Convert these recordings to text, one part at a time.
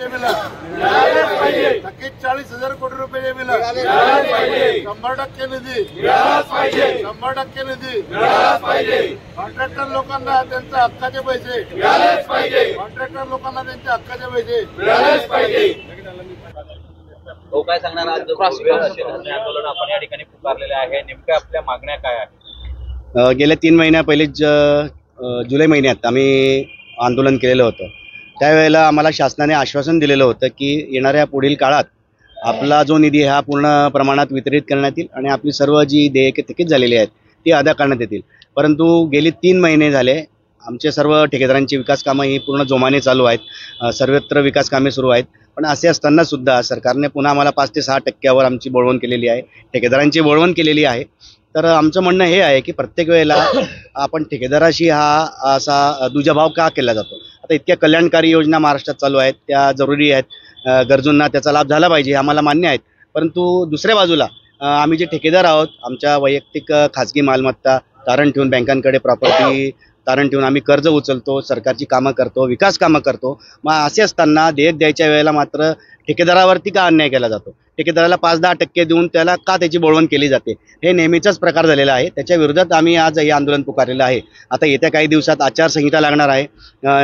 Bill थकीत 40,000 कोटी रुपये बिल 100% निधी 100% निधी कॉन्ट्रॅक्टर लोकांना त्यांच्या हक्काचे पैसे कॉन्ट्रॅक्टर लोकांना त्यांच्या हक्काचे पैसे हो, काय सांगणार? आज आंदोलन आपण या ठिकाणी पुकारलेले आहे, नेमक्या आपल्या मागण्या काय आहेत? गेल्या 3 महिन्या पहिलेच जुलै महिन्यात आम्ही आंदोलन केलेलं होतं। त्यावेळेला आम्हाला शासनाने आश्वासन दिलेलं होतं की येणाऱ्या पुढील काळात आपला जो निधी हा पूर्ण प्रमाणात वितरित करण्यात येईल आणि आपली सर्व जी देयके थकीत झालेली आहेत ती अदा करण्यात येतील। परंतु गेली 3 महिने झाले आमचे सर्व ठेकेदारांची विकास कामं ही पूर्ण जोमाने चालू आहेत, सर्वत्र विकास कामे सुरू आहेत। पण असे असताना सुद्धा सरकारने पुन्हा आम्हाला 5 ते 6% आमची बोळवण केलेली आहे, ठेकेदारांची बोळवण केलेली आहे। तर आमचं म्हणणं हे आहे की प्रत्येक वेळेला आपण ठेकेदाराशी हा असा दुजाभाव का केला जातो? आता इतक्या कल्याणकारी योजना महाराष्ट्रात चालू आहेत, त्या जरुरी आहेत, गरजूंना त्याचा लाभ झाला पाहिजे, आम्हाला मान्य आहेत। परंतु दुसऱ्या बाजूला आम्ही जे ठेकेदार आहोत, आमच्या वैयक्तिक खाजगी मालमत्ता तारण ठेवून बँकांकडे प्रॉपर्टी तारण ठेवून आम्ही कर्ज उचलतो, सरकारची कामं करतो, विकास कामं करतो। मग असे असताना देयक द्यायच्या वेळेला मात्र ठेकेदारावरती का अन्याय केला जातो? ठेकेदाराला 5-10% देऊन त्याला का त्याची बोळवण केली जाते? हे नेहमीचाच प्रकार झालेला आहे। त्याच्या विरोधात आम्ही आज हे आंदोलन पुकारलेलं आहे। आता येत्या काही दिवसात आचारसंहिता लागणार आहे,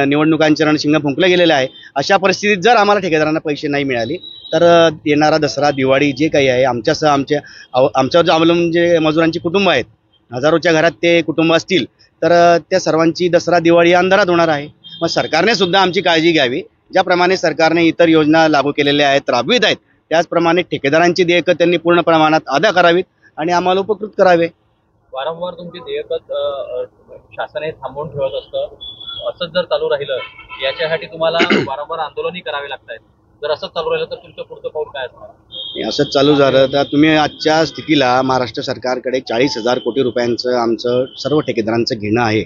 निवडणुकांचे रणशिंग फुंकलं गेलेलं आहे। अशा परिस्थितीत जर आम्हाला ठेकेदारांना पैसे नाही मिळाले तर येणारा दसरा दिवाळी जे काही आहे आमच्यासह आमच्यावर अवलंबून जे मजुरांची कुटुंब आहेत, हजारोच्या घरात ते कुटुंब असतील, तर त्या सर्वांची दसरा दिवाळी अंधारात होणार आहे। मग सरकारने सुद्धा आमची काळजी घ्यावी। ज्याप्रमाणे सरकारने इतर योजना लागू केलेल्या आहेत, राबवित आहेत, त्याचप्रमाणे ठेकेदारांची देयकं त्यांनी पूर्ण प्रमाणात अदा करावीत आणि आम्हाला उपकृत करावे। वारंवार तुमची देयकं शासन हे थांबवून ठेवत असतं, असंच जर चालू राहिलं याच्यासाठी तुम्हाला वारंवार आंदोलनही करावे लागतात। जर असंच चालू राहिलं तर तुमचं पुढचं पाऊल काय असणार? असंच चालू झालं तर तुम्ही आजच्या स्थितीला महाराष्ट्र सरकारकडे 40,000 कोटी रुपयांचं आमचं सर्व ठेकेदारांचं घेणं आहे।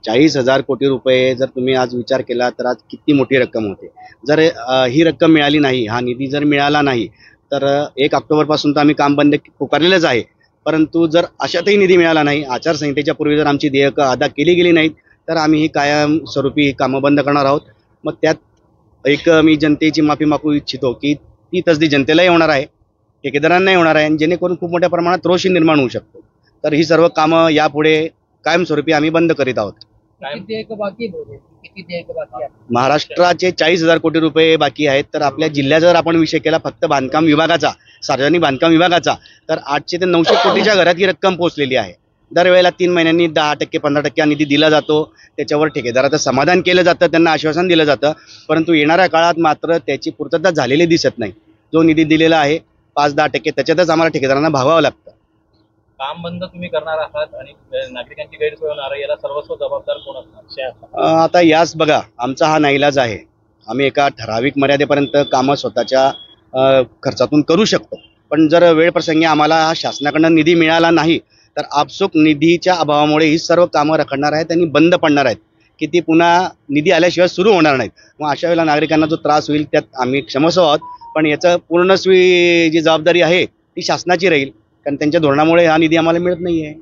40,000 कोटी रुपये जर तुम्ही आज विचार केला तर आज किती मोठी रक्कम होते। जर ही रक्कम मिळाली नाही, हा निधी जर मिळाला नाही तर 1 ऑक्टोबरपासून तर आम्ही काम बंद पुकारलेलंच आहे। परंतु जर अशातही निधी मिळाला नाही, आचारसंहितेच्या पूर्वी जर आमची देयकं अदा केली गेली नाहीत तर आम्ही ही कायमस्वरूपी कामं बंद करणार आहोत। मग त्यात मी जनतेची माफी मागू इच्छितो की ती तसदी जनतेलाही होणार आहे, ठेकेदारांनाही होणार आहे, आणि जेणेकरून खूप मोठ्या प्रमाणात रोषही निर्माण होऊ शकतो। तर ही सर्व कामं यापुढे कायमस्वरूपी आम्ही बंद करीत आहोत। महाराष्ट्राचे 40,000 कोटी रुपये बाकी आहेत। तर आपल्या जिल्ह्याचा जर आपण विषय केला फक्त बांधकाम विभागाचा, सार्वजनिक बांधकाम विभागाचा, तर 800 ते 900 कोटीच्या घरात ही रक्कम पोहोचलेली आहे। दरवेळेला 3 महिन्यांनी 10% 15% निधी दिला जातो, त्याच्यावर ठेकेदाराचं समाधान केलं जातं, त्यांना आश्वासन दिलं जातं। परंतु येणाऱ्या काळात मात्र त्याची पूर्तता झालेली दिसत नाही। जो निधी दिलेला आहे 5-10% त्याच्यातच आम्हाला ठेकेदारांना भागावं लागतं। काम बंद तुम्ही करणार आहात आणि नागरिकांची गैरसोय होणार आहे, याला सर्वस्व जबाबदार कोण असणार? आता यास बघा, आमचा हा नाईलाज आहे। आम्ही एका ठराविक मर्यादेपर्यंत कामं स्वतःच्या खर्चातून करू शकतो, पण जर वेळ प्रसंगी आम्हाला हा शासनाकडून निधी मिळाला नाही तर आपसूक निधीच्या अभावामुळे ही सर्व कामं रखडणार आहेत आणि बंद पडणार आहेत की ती पुन्हा निधी आल्याशिवाय सुरू होणार नाहीत। मग अशा वेळेला नागरिकांना जो त्रास होईल त्यात आम्ही क्षमस्व आहोत, पण याचं पूर्णस्वी जी जबाबदारी आहे ती शासनाची राहील, कारण त्यांच्या धोरणामुळे हा निधी आम्हाला मिळत नाही आहे।